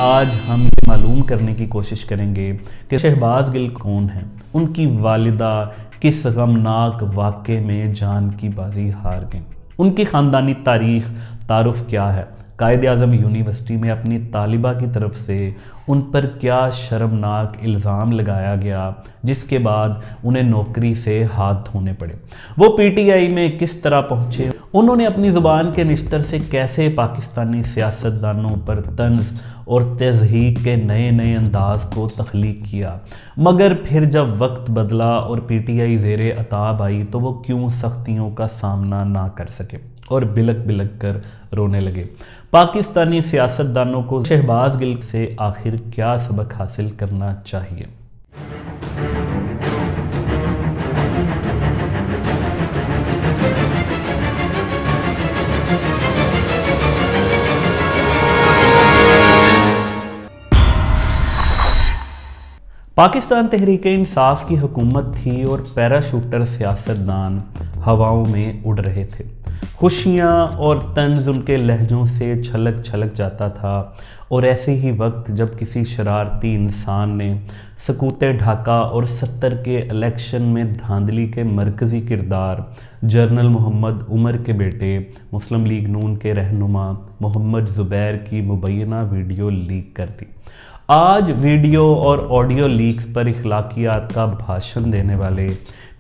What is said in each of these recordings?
آج ہم یہ معلوم کرنے کی کوشش کریں گے کہ شہباز گل کون ہیں، ان کی والدہ کس غمناک واقعے میں جان کی بازی ہار گئیں، ان کی خاندانی تاریخ تعارف کیا ہے، قائد اعظم یونیورسٹی میں اپنی طالبہ کی طرف سے ان پر کیا شرمناک الزام لگایا گیا جس کے بعد انہیں نوکری سے ہاتھ دھونے پڑے، وہ پی ٹی آئی میں کس طرح پہنچے، انہوں نے اپنی زبان کے نشتر سے کیسے پاکستانی سیاستدانوں پر طنز اور تضحیک کے نئے نئے انداز کو تخلیق کیا، مگر پھر جب وقت بدلا اور پی ٹی آئی زیر عتاب آئی تو وہ کیوں سختیوں کا سامنا نہ کر سکے اور بلک بلک کر رونے لگے۔ پاکستانی سیاستدانوں کو شہباز گل سے آخر کیا سبق حاصل کرنا چاہیے؟ پاکستان تحریک انصاف کی حکومت تھی اور پیراشوٹر سیاستدان ہواؤں میں اڑ رہے تھے، خوشیاں اور طنز ان کے لہجوں سے چھلک چھلک جاتا تھا، اور ایسے ہی وقت جب کسی شرارتی انسان نے سکوت ڈھاکہ اور 70 کے الیکشن میں دھاندلی کے مرکزی کردار جنرل محمد عمر کے بیٹے مسلم لیگ نون کے رہنما محمد زبیر کی مبینہ ویڈیو لیک کر دی۔ آج ویڈیو اور آڈیو لیکس پر اخلاقیات کا بھاشن دینے والے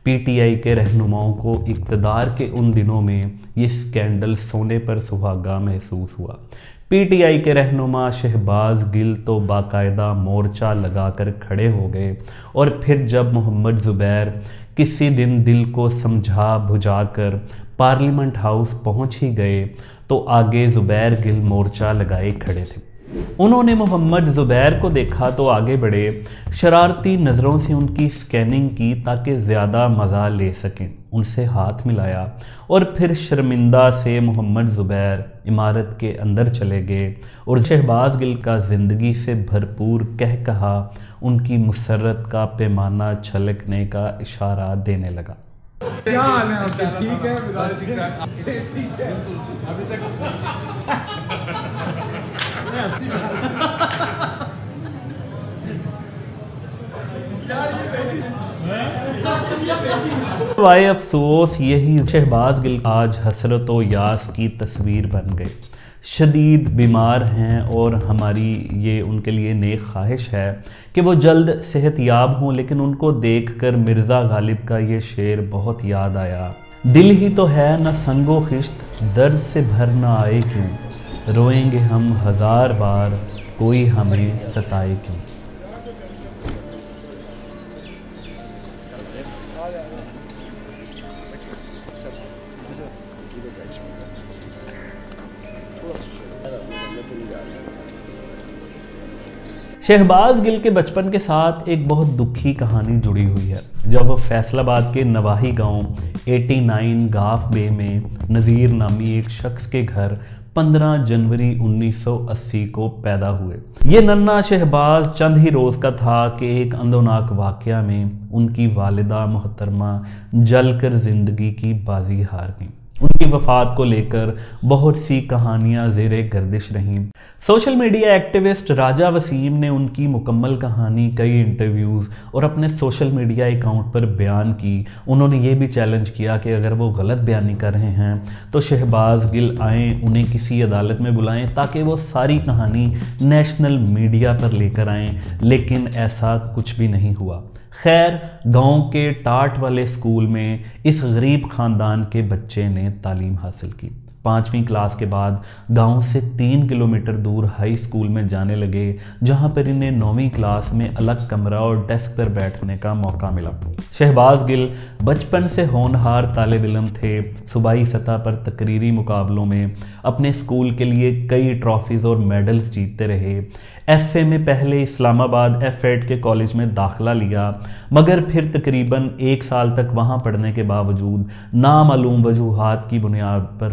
پی ٹی آئی کے رہنماؤں کو اقتدار کے ان دنوں میں یہ سکینڈل سونے پر سہاگا محسوس ہوا۔ پی ٹی آئی کے رہنما شہباز گل تو باقاعدہ مورچہ لگا کر کھڑے ہو گئے، اور پھر جب محمد زبیر کسی دن دل کو سمجھا بجھا کر پارلیمنٹ ہاؤس پہنچ ہی گئے تو آگے زبیر گل مورچہ لگائے کھڑے تھے۔ انہوں نے محمد زبیر کو دیکھا تو آگے بڑھے، شرارتی نظروں سے ان کی سکیننگ کی تاکہ زیادہ مزہ لے سکیں، ان سے ہاتھ ملایا، اور پھر شرمندہ سے محمد زبیر عمارت کے اندر چلے گئے اور شہباز گل کا زندگی سے بھرپور کہا ان کی مسرت کا پیمانہ چھلکنے کا اشارہ دینے لگا۔ کیا حال ہے آپ سے؟ ٹھیک ہے ٹھیک ہے ابھی تک وائے افسوس یہی شہباز گل آج حسرت و یاس کی تصویر بن گئے، شدید بیمار ہیں، اور ہماری یہ ان کے لیے نیک خواہش ہے کہ وہ جلد صحت یاب ہوں، لیکن ان کو دیکھ کر مرزا غالب کا یہ شعر بہت یاد آیا، دل ہی تو ہے نہ سنگ و خشت، درد سے بھر نہ آئے کیوں، روئیں گے ہم 1000 بار، کوئی ہمیں ستائے کیوں۔ شہباز گل کے بچپن کے ساتھ ایک بہت دکھی کہانی جڑی ہوئی ہے۔ جب وہ فیصل آباد کے نواحی گاؤں 89 گاف بے میں نذیر نامی ایک شخص کے گھر 15 جنوری 1980 کو پیدا ہوئے، یہ ننھا شہباز چند ہی روز کا تھا کہ ایک اندوناک واقعہ میں ان کی والدہ محترمہ جل کر زندگی کی بازی ہار گئیں۔ ان کی وفات کو لے کر بہت سی کہانیاں زیر گردش رہیں۔ سوشل میڈیا ایکٹیوسٹ راجہ وسیم نے ان کی مکمل کہانی کئی انٹرویوز اور اپنے سوشل میڈیا اکاؤنٹ پر بیان کی۔ انہوں نے یہ بھی چیلنج کیا کہ اگر وہ غلط بیانی کر رہے ہیں تو شہباز گل آئیں، انہیں کسی عدالت میں بلائیں تاکہ وہ ساری کہانی نیشنل میڈیا پر لے کر آئیں، لیکن ایسا کچھ بھی نہیں ہوا۔ خیر، گاؤں کے ٹاٹ والے اسکول میں اس غریب خاندان کے بچے نے تعلیم حاصل کی۔ 5ویں کلاس کے بعد گاؤں سے 3 کلومیٹر دور ہائی اسکول میں جانے لگے، جہاں پر انہیں 9ویں کلاس میں الگ کمرہ اور ڈیسک پر بیٹھنے کا موقع ملا۔ شہباز گل بچپن سے ہونہار طالب علم تھے، صوبائی سطح پر تقریری مقابلوں میں اپنے اسکول کے لیے کئی ٹرافیز اور میڈلز جیتتے رہے۔ ایف اے میں پہلے اسلام آباد ایف ایڈ کے کالج میں داخلہ لیا، مگر پھر تقریباً 1 سال تک وہاں پڑھنے کے باوجود نامعلوم وجوہات کی بنیاد پر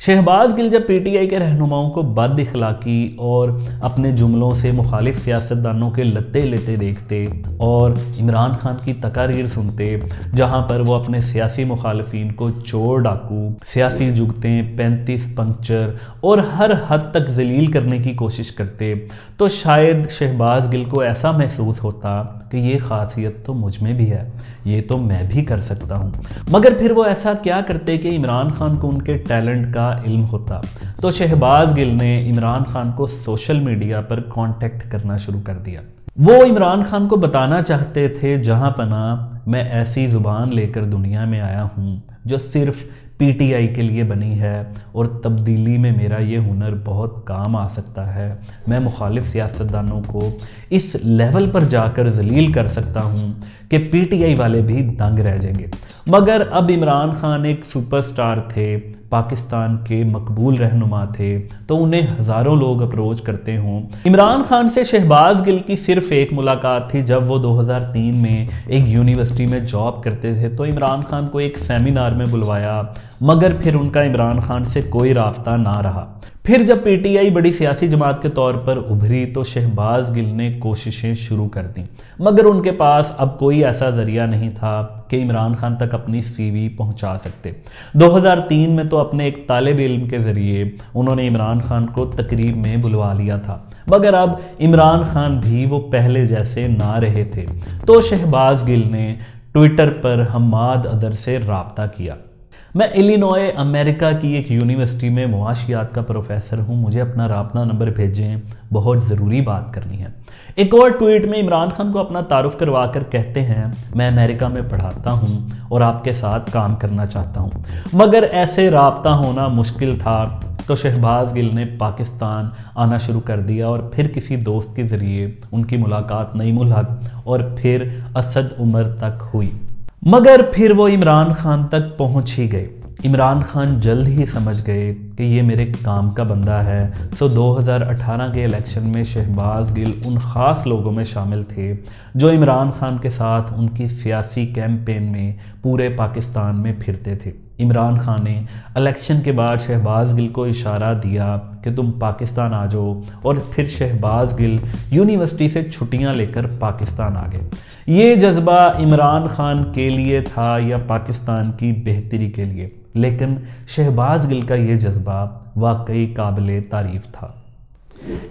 شہباز گل جب پی ٹی آئی کے رہنماؤں کو بد اخلاقی اور اپنے جملوں سے مخالف سیاستدانوں کے لتے لیتے دیکھتے اور عمران خان کی تقاریر سنتے جہاں پر وہ اپنے سیاسی مخالفین کو چور ڈاکو، سیاسی جگتیں، 35 پنکچر اور ہر حد تک ذلیل کرنے کی کوشش کرتے، تو شاید شہباز گل کو ایسا محسوس ہوتا کہ یہ خاصیت تو مجھ میں بھی ہے، یہ تو میں بھی کر سکتا ہوں۔ مگر پھر وہ ایسا کیا کرتے کہ عمران خان کو ان کے ٹیلنٹ کا علم ہوتا؟ تو شہباز گل نے عمران خان کو سوشل میڈیا پر کانٹیکٹ کرنا شروع کر دیا۔ وہ عمران خان کو بتانا چاہتے تھے جہاں پناہ میں ایسی زبان لے کر دنیا میں آیا ہوں جو صرف پی ٹی آئی کے لیے بنی ہے اور تبدیلی میں میرا یہ ہنر بہت کام آ سکتا ہے، میں مخالف سیاستدانوں کو اس لیول پر جا کر ذلیل کر سکتا ہوں کہ پی ٹی آئی والے بھی دنگ رہ جائیں گے۔ مگر اب عمران خان ایک سپر سٹار تھے، پاکستان کے مقبول رہنما تھے، تو انہیں ہزاروں لوگ اپروچ کرتے ہوں۔ عمران خان سے شہباز گل کی صرف ایک ملاقات تھی جب وہ 2003 میں ایک یونیورسٹی میں جاب کرتے تھے، تو عمران خان کو ایک سیمینار میں بلوایا، مگر پھر ان کا عمران خان سے کوئی رابطہ نہ رہا۔ پھر جب پی ٹی آئی بڑی سیاسی جماعت کے طور پر ابھری تو شہباز گل نے کوششیں شروع کر دیں، مگر ان کے پاس اب کوئی ایسا ذریعہ نہیں تھا کہ عمران خان تک اپنی سی وی پہنچا سکتے۔ 2003 میں تو اپنے ایک طالب علم کے ذریعے انہوں نے عمران خان کو تقریب میں بلوا لیا تھا، مگر اب عمران خان بھی وہ پہلے جیسے نہ رہے تھے، تو شہباز گل نے ٹویٹر پر حماد اظہر سے رابطہ کیا۔ میں الینوائے امریکہ کی ایک یونیورسٹی میں معاشیات کا پروفیسر ہوں، مجھے اپنا رابطہ نمبر بھیجیں، بہت ضروری بات کرنی ہے۔ ایک اور ٹویٹ میں عمران خان کو اپنا تعارف کروا کر کہتے ہیں، میں امریکہ میں پڑھاتا ہوں اور آپ کے ساتھ کام کرنا چاہتا ہوں۔ مگر ایسے رابطہ ہونا مشکل تھا، تو شہباز گل نے پاکستان آنا شروع کر دیا اور پھر کسی دوست کے ذریعے ان کی ملاقات نعیم الحق اور پھر اسد عمر تک ہوئی، مگر پھر وہ عمران خان تک پہنچ ہی گئے۔ عمران خان جلد ہی سمجھ گئے کہ یہ میرے کام کا بندہ ہے، سو 2018 کے الیکشن میں شہباز گل ان خاص لوگوں میں شامل تھے جو عمران خان کے ساتھ ان کی سیاسی کیمپین میں پورے پاکستان میں پھرتے تھے۔ عمران خان نے الیکشن کے بعد شہباز گل کو اشارہ دیا کہ تم پاکستان آ جاؤ، اور پھر شہباز گل یونیورسٹی سے چھٹیاں لے کر پاکستان آ گئے۔ یہ جذبہ عمران خان کے لیے تھا یا پاکستان کی بہتری کے لیے، لیکن شہباز گل کا یہ جذبہ واقعی قابل تعریف تھا۔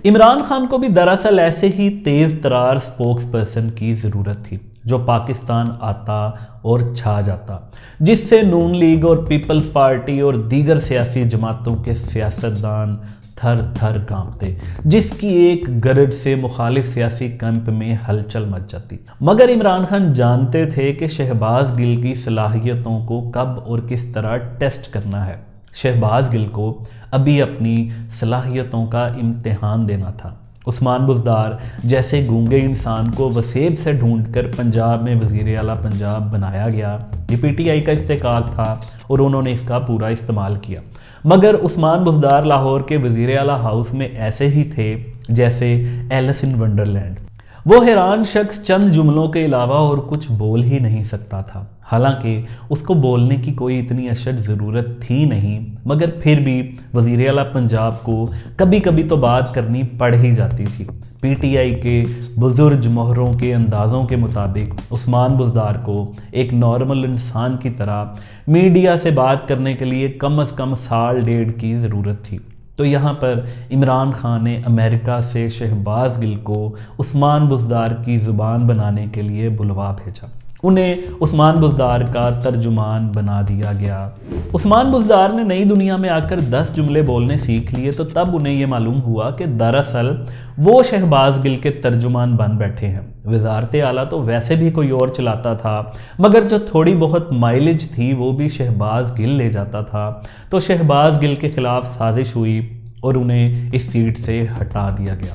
عمران خان کو بھی دراصل ایسے ہی تیز ترار سپوکس پرسن کی ضرورت تھی جو پاکستان آتا اور چھا جاتا، جس سے نون لیگ اور پیپلز پارٹی اور دیگر سیاسی جماعتوں کے سیاستدان تھر تھر کانپتے، جس کی ایک گرج سے مخالف سیاسی کیمپ میں ہلچل مچ جاتی۔ مگر عمران خان جانتے تھے کہ شہباز گل کی صلاحیتوں کو کب اور کس طرح ٹیسٹ کرنا ہے۔ شہباز گل کو ابھی اپنی صلاحیتوں کا امتحان دینا تھا۔ عثمان بزدار جیسے گونگے انسان کو وسیب سے ڈھونڈ کر پنجاب میں وزیر اعلیٰ پنجاب بنایا گیا، یہ پی ٹی آئی کا استحقاق تھا اور انہوں نے اس کا پورا استعمال کیا۔ مگر عثمان بزدار لاہور کے وزیر اعلیٰ ہاؤس میں ایسے ہی تھے جیسے ایلس ان ونڈرلینڈ۔ وہ حیران شخص چند جملوں کے علاوہ اور کچھ بول ہی نہیں سکتا تھا، حالانکہ اس کو بولنے کی کوئی اتنی اشد ضرورت تھی نہیں، مگر پھر بھی وزیر اعلیٰ پنجاب کو کبھی کبھی تو بات کرنی پڑ ہی جاتی تھی۔ پی ٹی آئی کے بزرگ مہروں کے اندازوں کے مطابق عثمان بزدار کو ایک نارمل انسان کی طرح میڈیا سے بات کرنے کے لیے کم از کم سال ڈیڑھ کی ضرورت تھی۔ تو یہاں پر عمران خان نے امریکہ سے شہباز گل کو عثمان بزدار کی زبان بنانے کے لیے بلوا بھیجا، انہیں عثمان بزدار کا ترجمان بنا دیا گیا۔ عثمان بزدار نے نئی دنیا میں آ کر 10 جملے بولنے سیکھ لیے تو تب انہیں یہ معلوم ہوا کہ دراصل وہ شہباز گل کے ترجمان بن بیٹھے ہیں۔ وزارت اعلیٰ تو ویسے بھی کوئی اور چلاتا تھا، مگر جو تھوڑی بہت مائلج تھی وہ بھی شہباز گل لے جاتا تھا، تو شہباز گل کے خلاف سازش ہوئی اور انہیں اس سیٹ سے ہٹا دیا گیا۔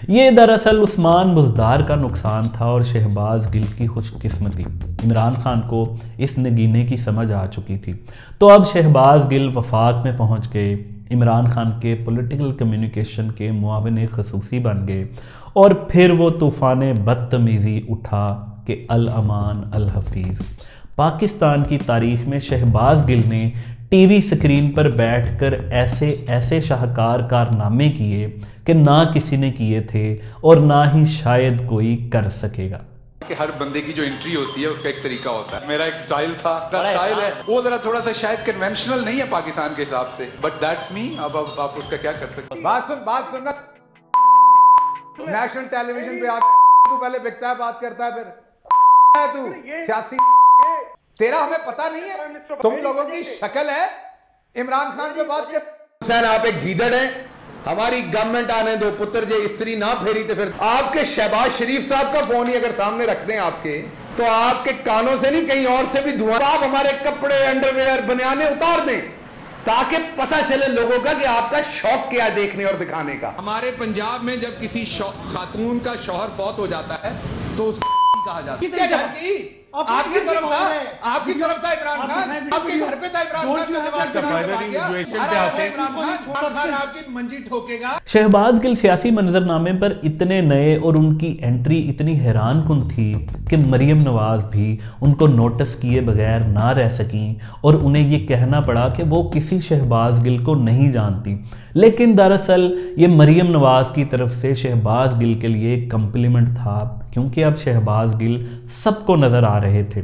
یہ دراصل عثمان بزدار کا نقصان تھا اور شہباز گل کی خوش قسمتی۔ عمران خان کو اس نگینے کی سمجھ آ چکی تھی، تو اب شہباز گل وفاق میں پہنچ گئے، عمران خان کے پولیٹیکل کمیونیکیشن کے معاون خصوصی بن گئے، اور پھر وہ طوفان بدتمیزی اٹھا کہ الامان الحفیظ۔ پاکستان کی تاریخ میں شہباز گل نے ٹی وی سکرین پر بیٹھ کر ایسے ایسے شاہکار کارنامے کیے کہ نہ کسی نے کیے تھے اور نہ ہی شاید کوئی کر سکے گا۔ کہ ہر بندے کی جو انٹری ہوتی ہے اس کا ایک طریقہ ہوتا ہے۔ میرا ایک سٹائل تھا، سٹائل ہے وہ ذرا تھوڑا سا شاید کنونشنل نہیں ہے پاکستان کے حساب سے، بٹ دیٹس می۔ اب آپ اس کا کیا کر سکتے ہیں؟ بات سننا، نیشنل ٹیلی ویژن پہ آ تو پہلے بکتا ہے، بات کرتا ہے، پھر تو سیاسی تیرا ہمیں پتہ نہیں ہے، تم لوگوں کی شکل ہے عمران خان پہ بات کر۔ حسین آپ ایک گیدڑ ہیں، ہماری گورنمنٹ آنے دو پتر جے استری نہ پھیری تو پھر آپ کے شہباز شریف صاحب کا فون ہی اگر سامنے رکھ دیں آپ کے، تو آپ کے کانوں سے نہیں کہیں اور سے بھی دھواں، آپ ہمارے کپڑے انڈر ویئر بنیانے اتار دیں تاکہ پتہ چلے لوگوں کا کہ آپ کا شوق کیا ہے دیکھنے اور دکھانے کا۔ ہمارے پنجاب میں جب کسی خاتون کا شوہر فوت ہو جاتا ہے تو اس کو کہا جاتا ہے، کس گھر کی؟ آپ کی طرف تھا، آپ کی طرف تھا عمران خان، آپ کے گھر پہ تھا عمران خان۔ شہباز گل سیاسی منظرنامے پر اتنے نئے اور ان کی انٹری اتنی حیران کن تھی کہ مریم نواز بھی ان کو نوٹس کیے بغیر نہ رہ سکیں اور انہیں یہ کہنا پڑا کہ وہ کسی شہباز گل کو نہیں جانتی، لیکن دراصل یہ مریم نواز کی طرف سے شہباز گل کے لیے ایک کمپلیمنٹ تھا، کیونکہ اب شہباز گل سب کو نظر آ رہے تھے،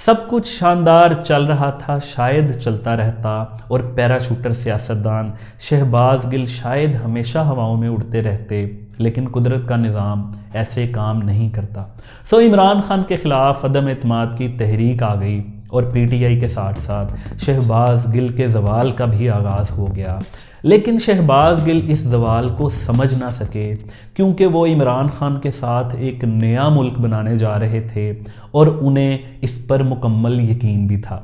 سب کچھ شاندار چل رہا تھا، شاید چلتا رہتا اور پیراشوٹر سیاستدان شہباز گل شاید ہمیشہ ہواؤں میں اڑتے رہتے، لیکن قدرت کا نظام ایسے کام نہیں کرتا۔ سو عمران خان کے خلاف عدم اعتماد کی تحریک آ گئی اور پی ٹی آئی کے ساتھ ساتھ شہباز گل کے زوال کا بھی آغاز ہو گیا، لیکن شہباز گل اس زوال کو سمجھ نہ سکے کیونکہ وہ عمران خان کے ساتھ ایک نیا ملک بنانے جا رہے تھے اور انہیں اس پر مکمل یقین بھی تھا۔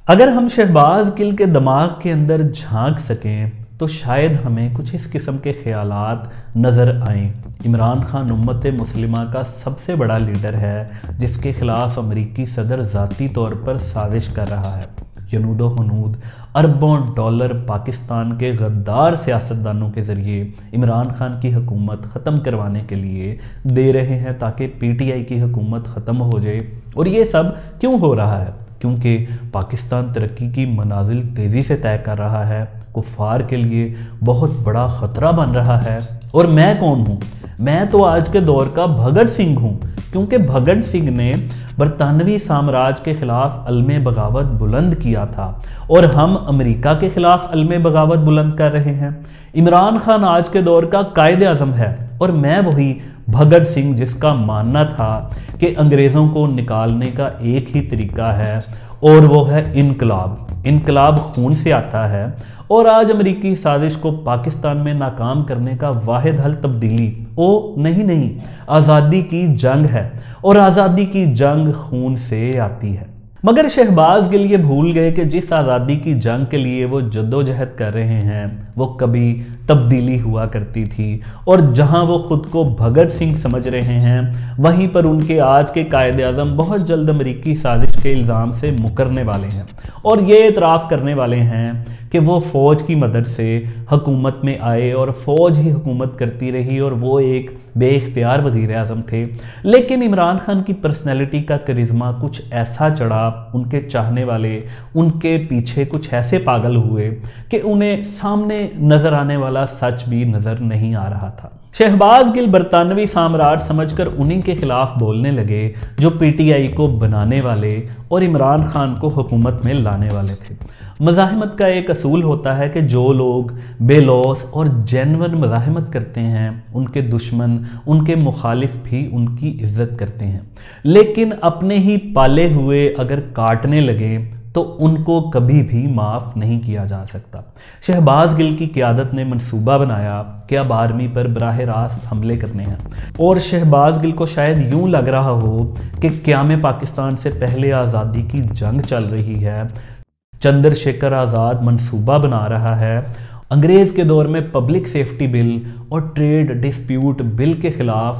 اگر ہم شہباز گل کے دماغ کے اندر جھانک سکیں تو شاید ہمیں کچھ اس قسم کے خیالات نظر آئیں۔ عمران خان امت مسلمہ کا سب سے بڑا لیڈر ہے جس کے خلاف امریکی صدر ذاتی طور پر سازش کر رہا ہے۔ ینود و حنود اربوں ڈالر پاکستان کے غدار سیاستدانوں کے ذریعے عمران خان کی حکومت ختم کروانے کے لیے دے رہے ہیں تاکہ پی ٹی آئی کی حکومت ختم ہو جائے۔ اور یہ سب کیوں ہو رہا ہے؟ کیونکہ پاکستان ترقی کی منازل تیزی سے طے کر رہا ہے، کفار کے لیے بہت بڑا خطرہ بن رہا ہے۔ اور میں کون ہوں؟ میں تو آج کے دور کا بھگت سنگھ ہوں، کیونکہ بھگت سنگھ نے برطانوی سامراج کے خلاف علم بغاوت بلند کیا تھا اور ہم امریکہ کے خلاف علم بغاوت بلند کر رہے ہیں۔ عمران خان آج کے دور کا قائد اعظم ہے اور میں وہی بھگت سنگھ جس کا ماننا تھا کہ انگریزوں کو نکالنے کا ایک ہی طریقہ ہے اور وہ ہے انقلاب۔ انقلاب خون سے آتا ہے اور آج امریکی سازش کو پاکستان میں ناکام کرنے کا واحد حل تبدیلی نہیں آزادی کی جنگ ہے اور آزادی کی جنگ خون سے آتی ہے۔ مگر شہباز گل یہ بھول گئے کہ جس آزادی کی جنگ کے لیے وہ جدوجہد کر رہے ہیں وہ کبھی تبدیلی ہوا کرتی تھی، اور جہاں وہ خود کو بھگت سنگھ سمجھ رہے ہیں وہیں پر ان کے آج کے قائد اعظم بہت جلد امریکی سازش کے الزام سے مکرنے والے ہیں اور یہ اعتراف کرنے والے ہیں کہ وہ فوج کی مدد سے حکومت میں آئے اور فوج ہی حکومت کرتی رہی اور وہ ایک بے اختیار وزیر اعظم تھے۔ لیکن عمران خان کی پرسنالٹی کا کرزمہ کچھ ایسا چڑھا، ان کے چاہنے والے ان کے پیچھے کچھ ایسے پاگل ہوئے کہ انہیں سامنے نظر آنے والا سچ بھی نظر نہیں آ رہا تھا۔ شہباز گل برطانوی سامراج سمجھ کر انہی کے خلاف بولنے لگے جو پی ٹی آئی کو بنانے والے اور عمران خان کو حکومت میں لانے والے تھے۔ مزاحمت کا ایک اصول ہوتا ہے کہ جو لوگ بے لوث اور جینون مزاحمت کرتے ہیں ان کے دشمن، ان کے مخالف بھی ان کی عزت کرتے ہیں، لیکن اپنے ہی پالے ہوئے اگر کاٹنے لگے تو ان کو کبھی بھی معاف نہیں کیا جا سکتا۔ شہباز گل کی قیادت نے منصوبہ بنایا کہ اب آرمی پر براہ راست حملے کرنے ہیں، اور شہباز گل کو شاید یوں لگ رہا ہو کہ قیام پاکستان سے پہلے آزادی کی جنگ چل رہی ہے، چندر شیکھر آزاد منصوبہ بنا رہا ہے، انگریز کے دور میں پبلک سیفٹی بل اور ٹریڈ ڈسپیوٹ بل کے خلاف